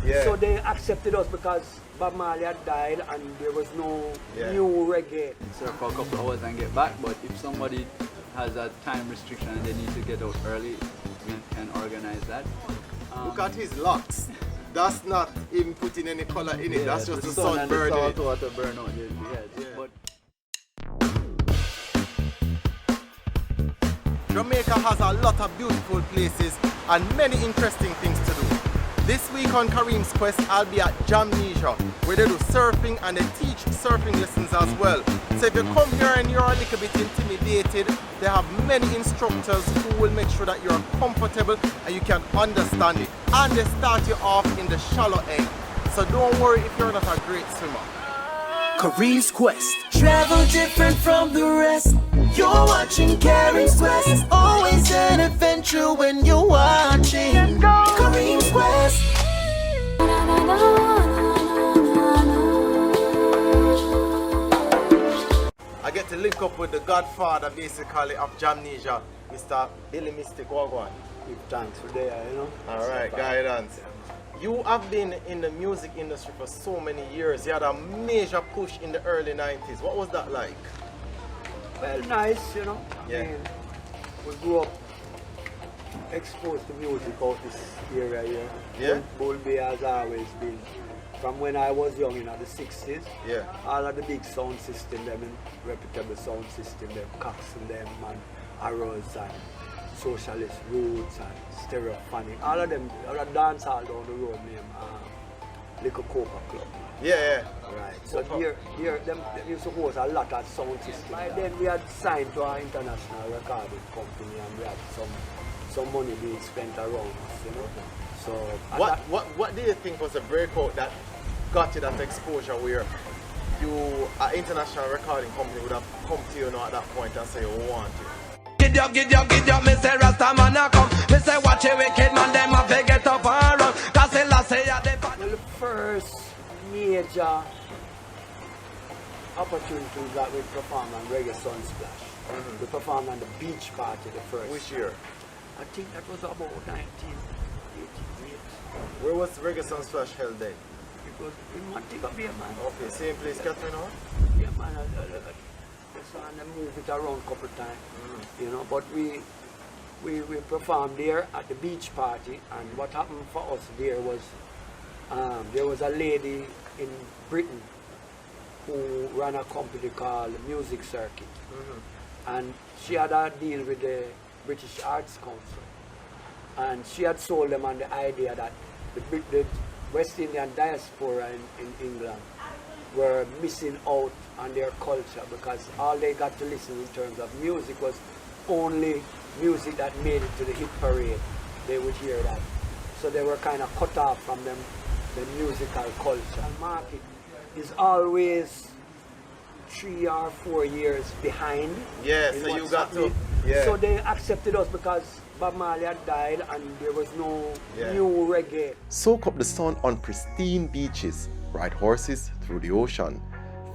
Yeah. So they accepted us because Bob Marley had died and there was no new reggae. Serve for a couple hours and get back, but if somebody has a time restriction and they need to get out early, we can organize that. Look at his locks. That's not him putting any color in it. That's just the sun and burning the it. salt water burn out the head. Yeah. But Jamaica has a lot of beautiful places and many interesting things to do. This week on Kareem's Quest, I'll be at Jamnesia, where they do surfing and they teach surfing lessons as well. So if you come here and you're a little bit intimidated, they have many instructors who will make sure that you're comfortable and you can understand it. And they start you off in the shallow end. So don't worry if you're not a great swimmer. Kareem's Quest. Travel different from the rest. You're watching Kareem's Quest. Always an adventure when you're watching Kareem's Quest. I get to link up with the godfather basically of Jamnesia, Mr. Billy Mystic Wagwan. Give thanks for there, you know. Alright, guidance. You have been in the music industry for so many years. You had a major push in the early 90s. What was that like? Well, nice, you know. Yeah. I mean, we grew up exposed to music out this area here. Yeah. Bull Bay has always been, from when I was young in the 60s, Yeah. all of the big sound system, them and reputable sound system, them Cox and them and Arrows and Socialist Roots and Stereophonic, all of them, all the dance all down the road named Little Coca Club. Yeah. Right. So here them used to host a lot of sound systems. By then we had signed to our international recording company and we had some money being spent around us, you know. So What do you think was the breakout that got you that exposure where an international recording company would have come to you now at that point and say, "We want you"? Giddy up, me say Rasta man a come. Me say watch a wicked man, them a fi get up and run. Cause the last say a dey well, the first major opportunity we got, we performed on Reggae Sunsplash. We performed on the beach party the first. Which year? I think that was about 1988. Where was Reggae Sunsplash held then? It was in Montego Bay, man. Okay, same place, Catherine Hall? Yeah, man. And then move it around a couple times, you know. But we performed there at the beach party, and what happened for us there was a lady in Britain who ran a company called Music Circuit, and she had a deal with the British Arts Council, and she had sold them on the idea that the West Indian diaspora in England were missing out on their culture because all they got to listen in terms of music was only music that made it to the hit parade. They would hear that. So they were kind of cut off from them, the musical culture. The market is always 3 or 4 years behind. Yeah, in so you what's got to... happening. Yeah. So they accepted us because Bob Marley had died and there was no new reggae. Soak up the sun on pristine beaches, ride horses through the ocean,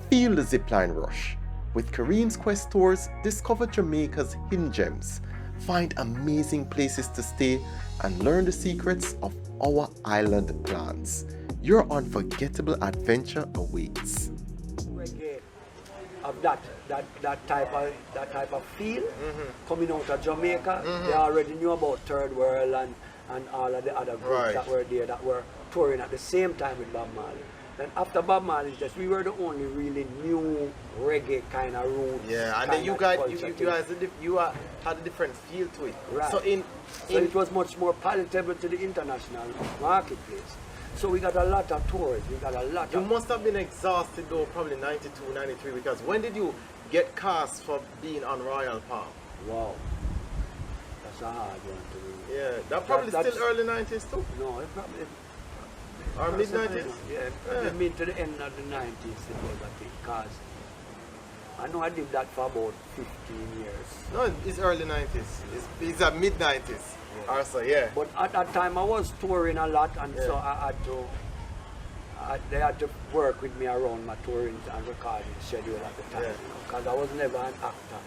feel the zipline rush. With Kareem's Quest Tours, discover Jamaica's hidden gems, find amazing places to stay, and learn the secrets of our island plans. Your unforgettable adventure awaits. Reggae of that type of feel coming out of Jamaica. They already knew about Third World and all of the other groups that were there that were touring at the same time with Bob Marley. Then after Bob Marley's death, we were the only really new reggae kind of roots. Yeah, and then you guys had a different feel to it. Right. So it was much more palatable to the international marketplace. So we got a lot of tours. We got a lot. You must have been exhausted though, probably 92, 93, because when did you get cast for being on Royal Palm? Wow, that's a hard one to do. Yeah, that probably still early 90s too. No, it probably. Or mid 90s? Yeah, mid to the end of the 90s it was, I think, because I know I did that for about 15 years. No, it's early 90s. It's a mid 90s. Also, yeah. But at that time I was touring a lot, and so I had to. They had to work with me around my touring and recording schedule at the time, because I was never an actor.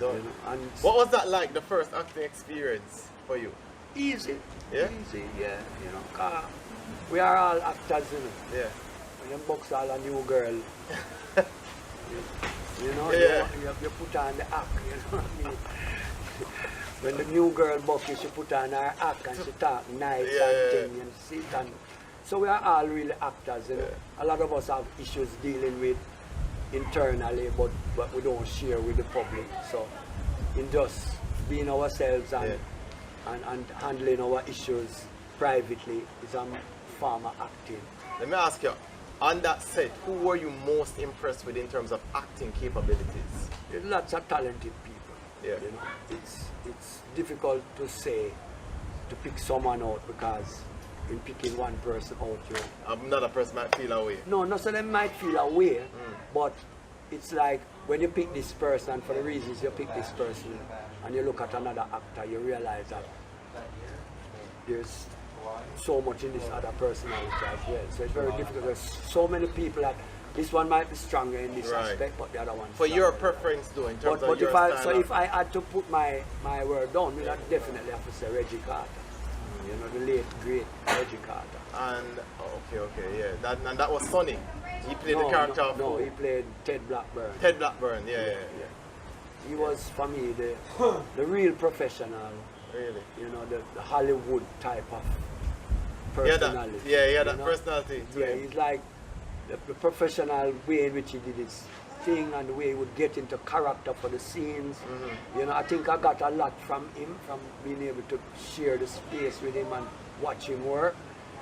You know, and what was that like, the first acting experience for you? Easy. Yeah? Easy, yeah. You know, 'cause We are all actors, you know. Yeah. When them box all a new girl, you know, Yeah. you put on the act, you know what I mean? When the new girl box you, she put on her act and she talk nice and thing and sit and so we are all really actors, you know. A lot of us have issues dealing with internally, but we don't share with the public. So in just being ourselves and handling our issues privately is a form of acting. Let me ask you, on that set, who were you most impressed with in terms of acting capabilities? There's lots of talented people. Yeah. You know, it's difficult to say, to pick someone out because in picking one person out, Another person might feel away. no, not so they might feel away, but it's like when you pick this person for the reasons you pick this person and you look at another actor, you realize that there's so much in this other personality as well. So it's very difficult. There's so many people that this one might be stronger in this aspect, but the other one. For your preference, though, in terms of but your if I style if I had to put my word down, we'd definitely have to say Reggie Carter. You know, the late great Reggie Carter. And okay, and that was Sonny. He played the character of no, he played Ted Blackburn. Ted Blackburn. Yeah. He was for me the real professional. Really. You know, the Hollywood type of Yeah, personality. that you that know? personality. To Yeah, him. he's like the professional way in which he did his thing and the way he would get into character for the scenes. You know, I think I got a lot from him, from being able to share the space with him and watch him work,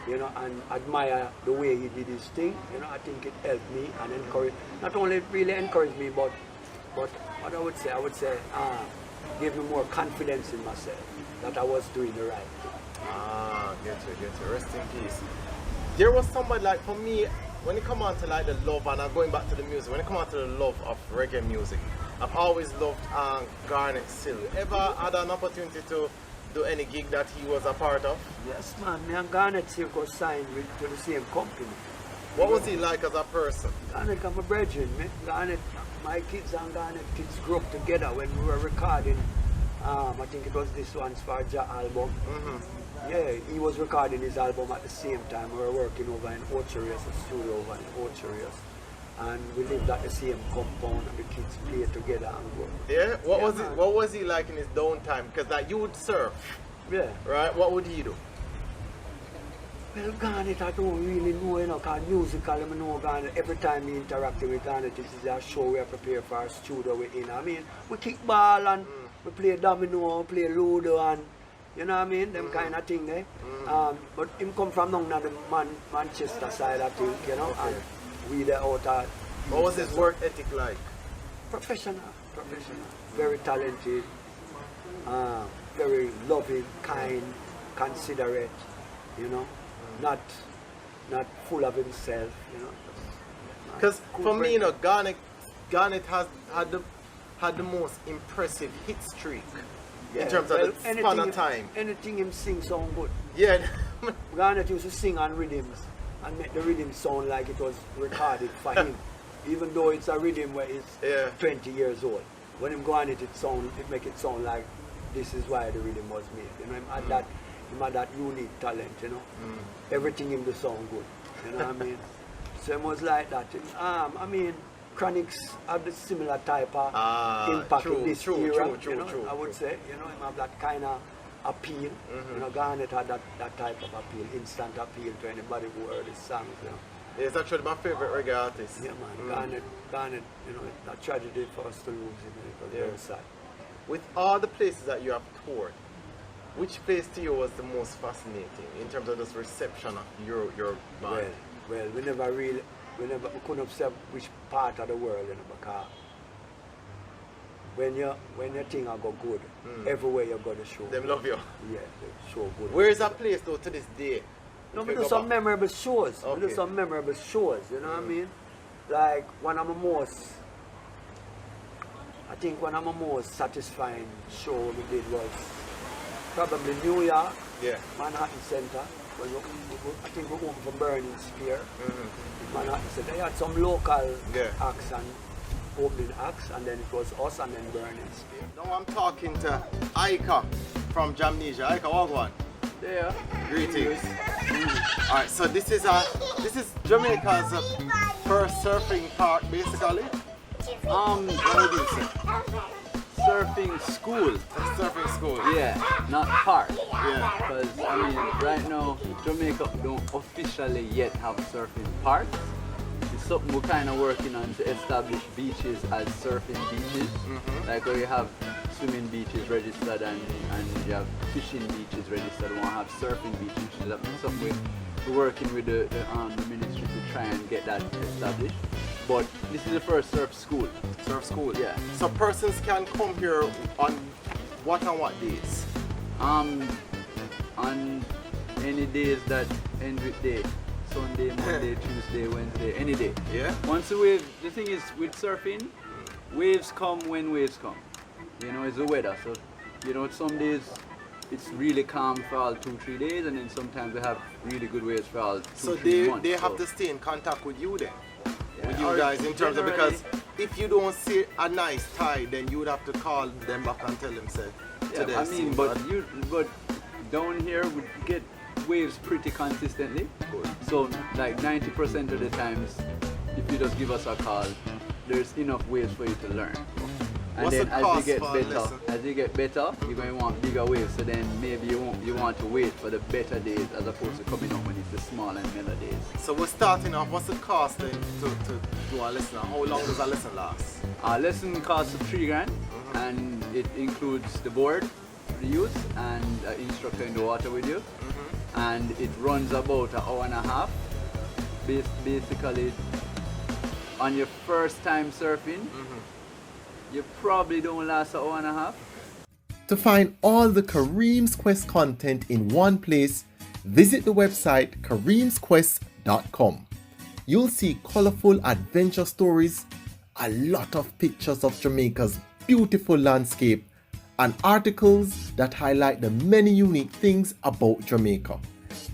you know, and admire the way he did his thing. You know, I think it helped me and encouraged, not only really encouraged me, but what I would say, gave me more confidence in myself that I was doing the right thing. Get you. Rest in peace. There was somebody like, for me, when it come on to like the love, and I'm going back to the music, when it come on to the love of reggae music, I've always loved Garnet Sill. Ever had an opportunity to do any gig that he was a part of? Yes, man. Me and Garnet Circus signed to the same company. What was he like as a person? Garnet, I'm a brethren. Garnet, my kids and Garnet kids grew up together when we were recording. I think it was this one's for Ja album. Yeah, he was recording his album at the same time. We were working over in Ocherius, a studio over in Ocherius. And we lived at the same compound and the kids played together and work. Yeah? Man. What was he like in his downtime? Because like you would surf, Yeah. right? What would he do? Well, Garnet, I don't really know, you know, because musically, I know Garnet, every time we interact with Garnet, this is a show we are prepared for, a studio we're in. I mean, we kick ball and we play domino, we play ludo and, you know what I mean, them kind of thing there. But him come from down the Manchester side, I think, you know, and we the outer. What was his work ethic like? Professional. Very talented, very loving, kind, considerate, you know, not full of himself, you know. Because Cool for me, you know, person. Garnet has had the most impressive hit streak in Yeah, terms of the span of time. Anything him sing sound good. Yeah. Garnet used to sing on rhythms and make the rhythm sound like it was recorded for him. Even though it's a rhythm where it's 20 years old. When him go on it make it sound like this is why the rhythm was made. You know, him had that unique talent, you know. Everything him do sound good. You know what I mean? So it was like that. I mean, Chronics have the similar type of impact in this era. True, I would say, you know, him have that kind of appeal. You know, Garnet had that type of appeal, instant appeal to anybody who heard his songs, you know. He's actually my favorite reggae artist. Yeah, man. Garnet, you know, it's a tragedy for us to lose him. It was very sad. With all the places that you have toured, which place to you was the most fascinating in terms of this reception of your band? Well, we couldn't have said which part of the world, you know, because when your thing go good, everywhere you go to show. Them love you. Yeah, they show good. Where is that place though to this day? No, we do some memorable shows. Okay. We do some memorable shows, you know what I mean? Like one of my most satisfying show we did was probably New York, Manhattan Center. I think we went from Burning Spear, Manhattan Center. They had some local acts and opening acts, and then it was us and then Burning Spear. Now I'm talking to Ika from Jamnesia. Ika, what one? Yeah. Greetings. Alright, so this is Jamaica's first surfing park basically. What would you say? Surfing school. Surfing school. Yeah, not park. Yeah. Because I mean, right now Jamaica don't officially yet have surfing parks. It's something we're kind of working on to establish beaches as surfing beaches. Like where you have swimming beaches registered and you have fishing beaches registered. We want to have surfing beaches, which is something we're working with the ministry to try and get that established. But this is the first surf school. Surf school. Yeah. So persons can come here on what and what days? On any days that end with day. Sunday, Monday, Tuesday, Wednesday, any day. Yeah. Once a wave, the thing is with surfing, waves come when waves come. You know, it's the weather. So, you know, some days it's really calm for all 2-3 days, and then sometimes we have really good waves for all 2-3 So months. they have to stay in contact with you then? Yeah, With you or guys in terms of, generally- because if you don't see a nice tide, then you would have to call them back and tell them, say, today I is mean, too but down here we get waves pretty consistently. Good. So like 90% of the times, if you just give us a call, there's enough waves for you to learn. And What's then the as cost you get for a better, lesson? you're going to want bigger waves. So then maybe you want to wait for the better days as opposed to coming out when it's the small and mellow days. So we're starting off, what's the cost then to do a lesson? How long does a lesson last? Our lesson costs $3,000, and it includes the board for the youth and an instructor in the water with you. And it runs about an hour and a half. Basically, on your first time surfing, you probably don't last an hour and a half. To find all the Kareems Quest content in one place, visit the website kareemsquest.com. You'll see colorful adventure stories, a lot of pictures of Jamaica's beautiful landscape, and articles that highlight the many unique things about Jamaica.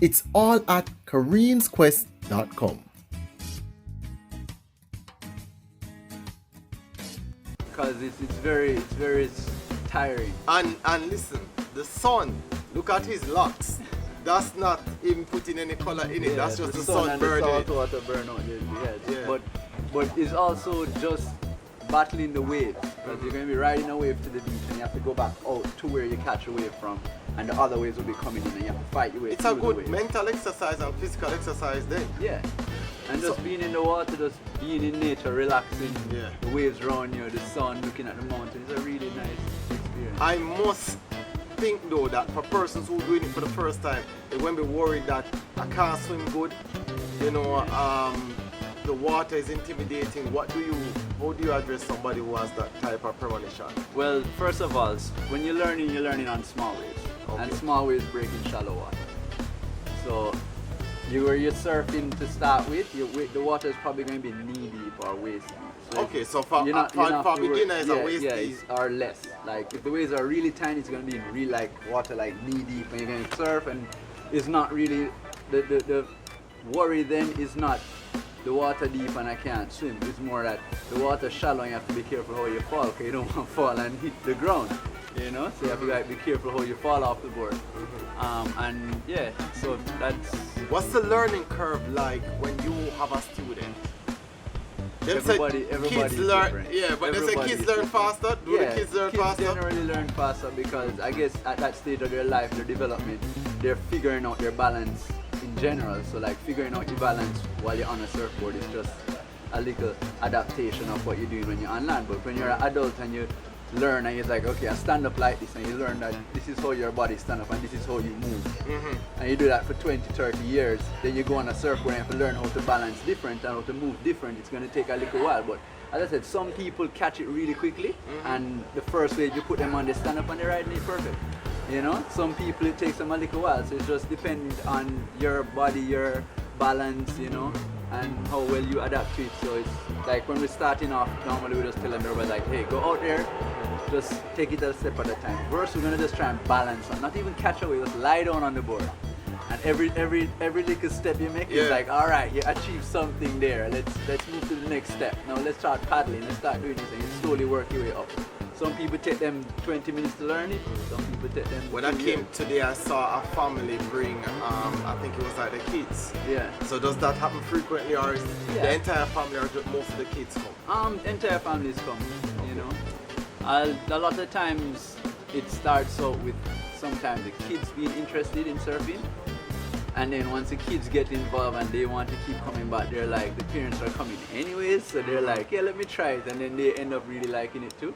It's all at kareemsquest.com. Because it's very tiring. And listen, the sun, look at his locks. That's not him putting any color in it, that's just the sun and burning the it. salt water burn out the head. Yeah. But it's also just battling the waves, because you're going to be riding a wave to the beach and you have to go back out to where you catch a wave from, and the other waves will be coming in and you have to fight your way It's through a the good waves. mental exercise and physical exercise then. Yeah. And just being in the water, just being in nature, relaxing, Yeah. the waves around you, the sun, looking at the mountains, it's a really nice experience. I must think though that for persons who are doing it for the first time, they won't be worried that I can't swim good, you know, the water is intimidating. How do you address somebody who has that type of premonition? Well, first of all, when you're learning on small waves. Okay. And small waves break in shallow water. So you're surfing to start with, the water is probably going to be knee deep or waist deep. So Okay, so for you're not have to worry- beginners, a waist deep. it's or less. Like if the waves are really tiny, it's going to be in real like water like knee deep, and you're going to surf, and it's not really the worry then is not the water deep and I can't swim. It's more that the water shallow and you have to be careful how you fall, because you don't want to fall and hit the ground. You know, so you have to like, be careful how you fall off the board. And yeah, so that's What's the learning curve like when you have a student? Them say everybody kids is learn, different. yeah, but they say Everybody kids is learn different. faster. Do the kids learn faster? generally learn faster because I guess at that stage of their life, their development, they're figuring out their balance in general. So like figuring out your balance while you're on a surfboard is just a little adaptation of what you're doing when you're on land. But when you're an adult and you learn and you're like, okay, I stand up like this, and you learn that this is how your body stand up and this is how you move. And you do that for 20, 30 years, then you go on a surfboard and you have to learn how to balance different and how to move different. It's going to take a little while, but as I said, some people catch it really quickly, and the first wave you put them on, they stand up and they're riding it perfect. You know, some people it takes them a little while, so it just depends on your body, your balance, you know, and how well you adapt to it. So it's like when we're starting off, normally we just tell them, everybody like, hey, go out there, just take it a step at a time. First, we're gonna just try and balance on, not even catch away, just lie down on the board. And every little step you make is like, all right, you achieved something there. Let's move to the next step. Now let's start paddling. Let's start doing this, and you slowly work your way up. Some people take them 20 minutes to learn it. Some people take them. When I 2 came years. today, I saw a family bring, I think it was like the kids. Yeah. So does that happen frequently, or is Yeah. the entire family, or just most of the kids come? Entire families come. You know, a lot of times it starts out with sometimes the kids being interested in surfing, and then once the kids get involved and they want to keep coming back, they're like, the parents are coming anyways, so they're like, yeah, let me try it, and then they end up really liking it too.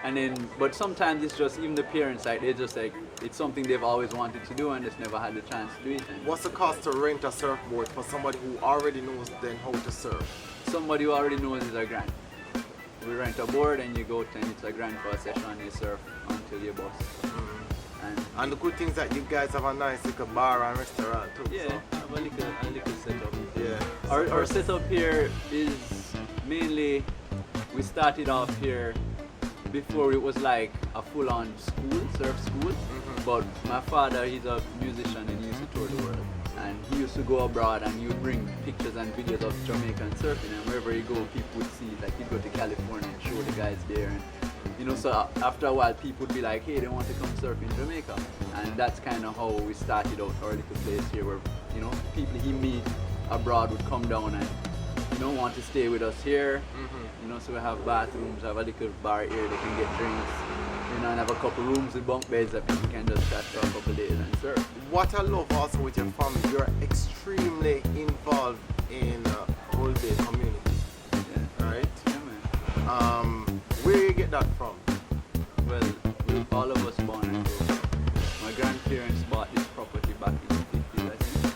And then, but sometimes it's just even the parents, like, they're just like, it's something they've always wanted to do and just never had the chance to do it. And What's the cost to rent a surfboard for somebody who already knows then how to surf? somebody who already knows is a grand. We rent a board and you go and it's a grand for a session and you surf until you're boss. And the good thing is that you guys have a nice little bar and restaurant too. Yeah, So. have a little setup. Yeah. Our setup here is mainly, we started off here before it was like a full-on school, surf school. But my father, he's a musician and he used to tour the world. And he used to go abroad and he would bring pictures and videos of Jamaican surfing, and wherever he go, people would see, like he'd go to California and show the guys there. And, you know, so after a while, people would be like, hey, they want to come surf in Jamaica. And that's kind of how we started out our little place here, where, you know, people he meet abroad would come down and, you know, want to stay with us here. You know, so we have bathrooms, have a little bar here, they can get drinks, you know, and have a couple rooms with bunk beds that people can just chat for a couple days and surf. What I love also with your family, you're extremely involved in Old Bay community, Yeah. right? Yeah, man. Where you get that from? Well, all of us born and grew up. My grandparents bought this property back in the 50s, I think.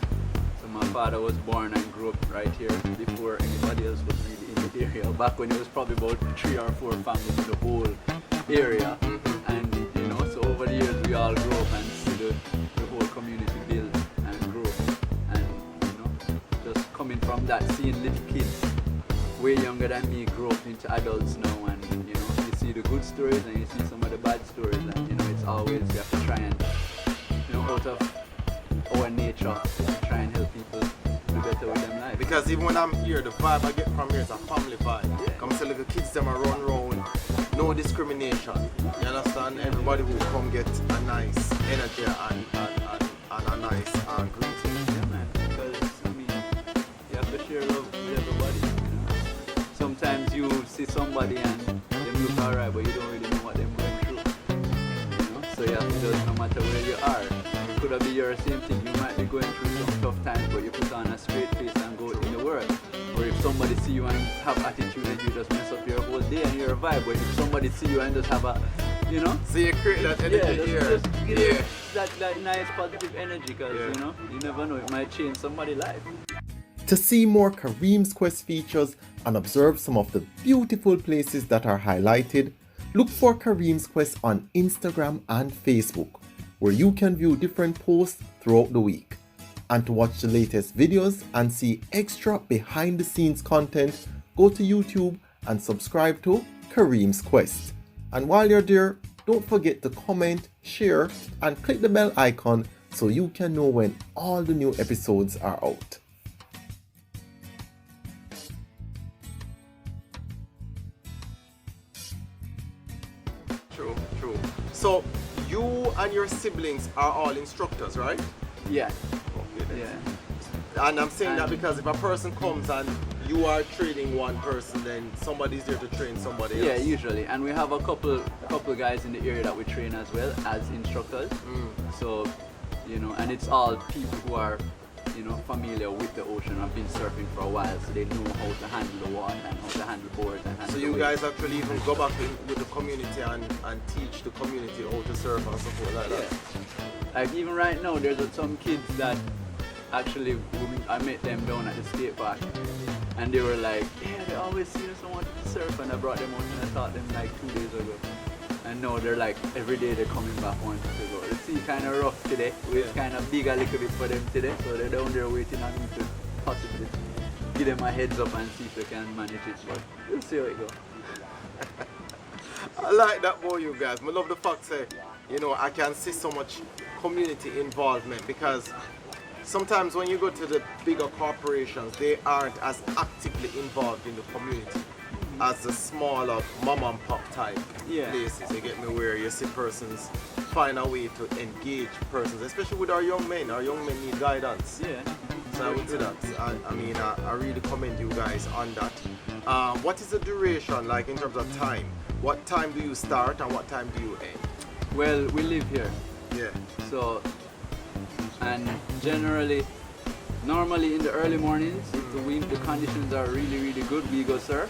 So my father was born and grew up right here before anybody else was really in the area. Back when it was probably about 3 or 4 families in the whole area. And, you know, so over the years we all grew up and see the whole community build and grow. And, you know, just coming from that, seeing little kids way younger than me grow up into adults now, and, you know, you see the good stories and you see some of the bad stories, and, you know, it's always, you have to try and, you know, out of our nature, try and help people do better with them life. Because even when I'm here, the vibe I get from here is a family vibe. Yeah. Come see little kids them a run round, no discrimination. You understand? Everybody will come get a nice energy and a nice greeting. Yeah, man, because, I mean, you have to share love with everybody, you know. Sometimes you see somebody and them look alright, but you don't really know what they're going through, you know. So you have to just, no matter where you are, it could be your same thing. You might be going through some tough times, but you put on a straight face and go in the world. Or if somebody see you and have attitude and you just mess up your whole day and your vibe, but if somebody see you and just have a, you know, So you create that energy here. just give Yeah. that nice positive energy, because, Yeah. you know, you never know, it might change somebody's life. To see more Kareem's Quest features and observe some of the beautiful places that are highlighted, look for Kareem's Quest on Instagram and Facebook, where you can view different posts throughout the week. And to watch the latest videos and see extra behind the scenes content, go to YouTube and subscribe to Kareem's Quest. And while you're there, don't forget to comment, share, and click the bell icon so you can know when all the new episodes are out. True, true. So you and your siblings are all instructors, right? Yeah, Okay. yeah. And I'm saying that And- because if a person comes and you are training one person, then somebody's there to train somebody else. Yeah, usually. And we have a couple guys in the area that we train as well as instructors. So, you know, and it's all people who are, you know, familiar with the ocean, have been surfing for a while, so they know how to handle the water and how to handle boards and handle So the you waves. guys actually even go back with the community and teach the community how to surf and stuff like that. Yeah. Like even right now, there's some kids that actually, I met them down at the skate park, and they were like, yeah, they always see us and wanted to surf, and I brought them out and I taught them like 2 days ago. And now they're like, every day they're coming back wanting to go. The sea kind of rough today, it's kind of big a little bit for them today, so they're down there waiting on me to possibly give them a heads up and see if they can manage it, but we'll see how it goes. I like that about you guys. I love the fact that, you know, I can see so much community involvement, because sometimes when you go to the bigger corporations, they aren't as actively involved in the community. as the smaller mom and pop type Yeah. places. You get me, where you see persons find a way to engage persons, especially with our young men. Our young men need guidance. Yeah. So I would say that. I really commend you guys on that. What is the duration like in terms of time? What time do you start and what time do you end? Well, we live here, Yeah. so, and normally in the early mornings, if the conditions are really, really good, we go surf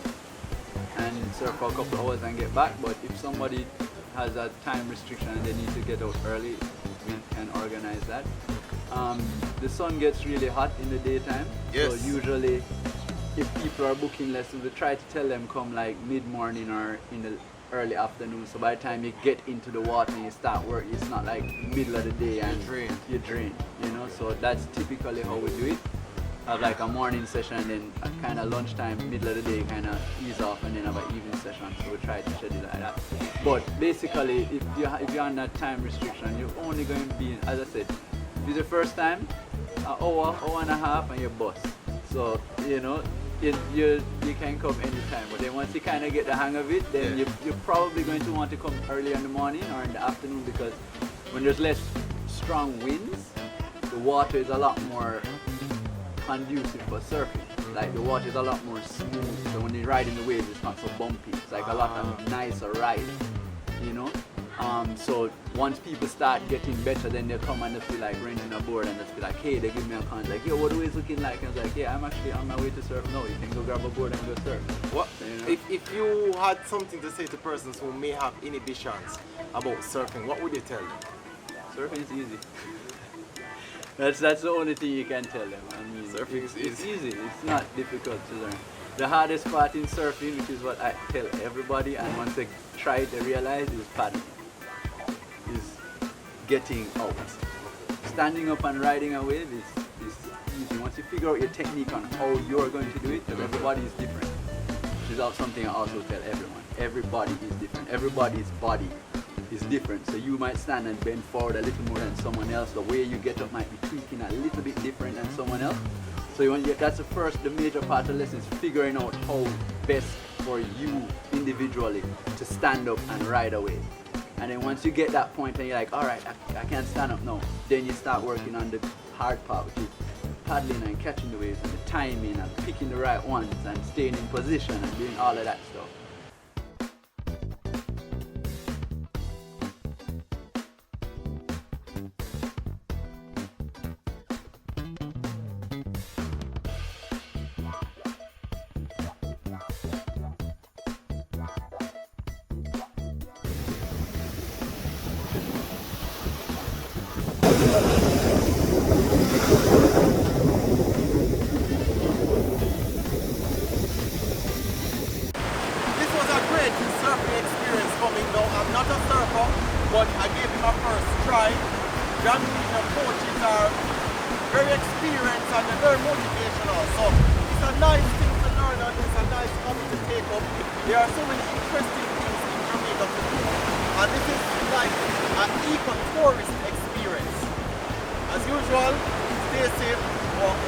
and surf for a couple of hours and get back. But if somebody has a time restriction and they need to get out early, we can organize that. The sun gets really hot in the daytime, Yes. so usually if people are booking lessons, we try to tell them come like mid-morning or in the early afternoon, so by the time you get into the water and you start work, it's not like middle of the day and you drain, you know. So that's typically how we do it. Have like a morning session and then a kind of lunchtime, middle of the day, kind of ease off, and then have an evening session. So we try to schedule like that. But basically, if you're on that time restriction, you're only going to be, as I said, if it's the first time, an hour and a half, and you're bust. So you know. You can come anytime, but then once you kind of get the hang of it, then you're probably going to want to come early in the morning or in the afternoon, because when there's less strong winds, the water is a lot more conducive for surfing. Like the water is a lot more smooth, so when you're riding the waves, it's not so bumpy. It's like a lot of nicer ride, you know. So once people start getting better, then they come and just be like renting a board and just be like, hey, they give me a contact, like, yo, what the waves looking like? And I was like, yeah, I'm actually on my way to surf. No, you can go grab a board and go surf. What You know? if you had something to say to persons who may have inhibitions about surfing? What would you tell them? Surfing is easy. That's the only thing you can tell them. I mean, Surfing is it's easy. easy. It's not difficult to learn. The hardest part in surfing, which is what I tell everybody, and once they try it, they realize, is paddling. Is getting out. Standing up and riding a wave is easy. Once you figure out your technique on how you're going to do it, because everybody is different. Which is also something I also tell everyone. Everybody is different. Everybody's body is different. So you might stand and bend forward a little more than someone else. The way you get up might be tweaking a little bit different than someone else. So that's the major part of the lesson, is figuring out how best for you individually to stand up and ride a wave. And then once you get that point and you're like, all right, I can't stand up now, then you start working on the hard part, which is paddling and catching the waves and the timing and picking the right ones and staying in position and doing all of that stuff. This was a great surfing experience for me. Though I'm not a surfer, but I gave it my first try. Jamnesia coaches are very experienced and they're very motivational. So it's a nice thing to learn and it's a nice hobby to take up. There are so many interesting things in Jamaica to do. And this is like an eco-tourist experience. As usual, stay safe, walk